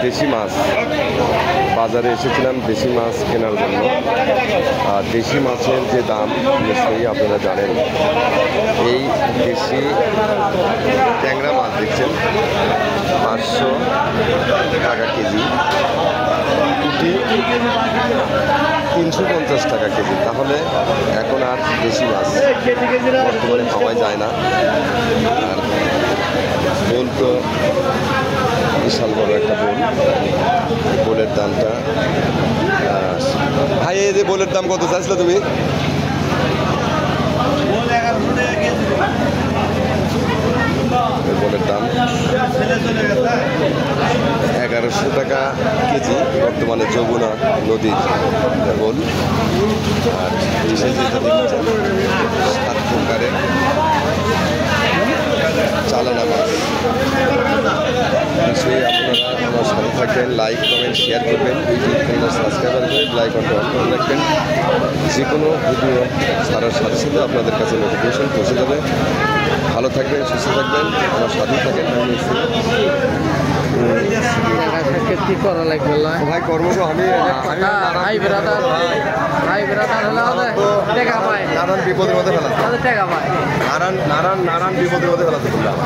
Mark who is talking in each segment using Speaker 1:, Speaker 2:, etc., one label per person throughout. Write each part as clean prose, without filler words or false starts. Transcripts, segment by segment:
Speaker 1: দেশি মাছ বাজারে এসেছিলাম দেশি মাছ কেনার জন্য। আর দেশি মাছের যে দাম নিশ্চয়ই আপনারা জানেন। এই দেশি ট্যাংরা মাছ দেখছেন 500 টাকা কেজি, পুঁটি 350 টাকা কেজি। তাহলে এখন আর দেশি মাছ বর্তমানে পাওয়া যায় না। আর বোল তো বিশাল বড় একটা বোল। বোলের দামটা ভাই, এই যে বোলের দাম কত চাইছিল তুমি? বোলের দাম 1100 টাকা কেজি বর্তমানে যমুনা নদীর বোল। আর বিশেষ যেটা দেখছেন 7 প্রকারের চালানা মাছ। নিশ্চয়ই আপনারা আমার সাথে থাকবেন, লাইক কমেন্ট শেয়ার করবেন, ইউটিউব চ্যানেল সাবস্ক্রাইব করবেন, লাইক অন করে রাখবেন। যে কোনো ভিডিও ছাড়ার সাথে সাথে আপনাদের কাছে নোটিফিকেশন পৌঁছে যাবে। ভালো থাকবেন, সুস্থ থাকবেন, আমার সাথে থাকেন।
Speaker 2: কি করা লাগবে
Speaker 1: ভাই কর্ম তো আমি
Speaker 2: ভাই ব্রাদার হলে টাকা পায়,
Speaker 1: নানান বিপদের মধ্যে ফেলাতে,
Speaker 2: টাকা পায়,
Speaker 1: নানান বিপদের মধ্যে ফেলাতে বললাম।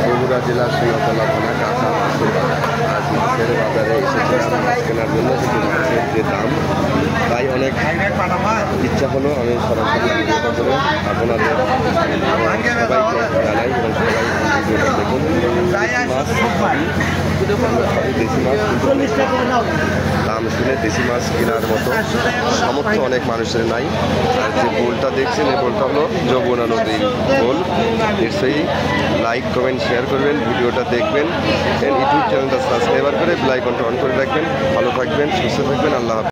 Speaker 1: বগুড়া জেলার সিংহতলা থানা কাঁচা মাছের বাজার। আজ মাছের বাজারে এসেছিলাম মাছ কেনার জন্য, কিন্তু মাছের যে দাম তাই অনেক ইচ্ছা হলো আমি সরাসরি ভিডিওটা করে আপনাদের সবাইকে জানাই এবং সবাই ভিডিওটা দেখুন। দেশি মাছ দাম শুনে দেশি মাছ কেনার মতো সামর্থ্য অনেক মানুষের নাই। আর যে বোলটা দেখছেন এই বোলটা হলো যমুনা নদীর বোল। নিশ্চয়ই লাইক কমেন্ট শেয়ার করবেন, ভিডিওটা দেখবেন, ইউটিউব চ্যানেলটা সাবস্ক্রাইব করে বেল আইকনটা অন করে রাখবেন। ভালো থাকবেন, সুস্থ থাকবেন, আল্লাহ হাফেজ।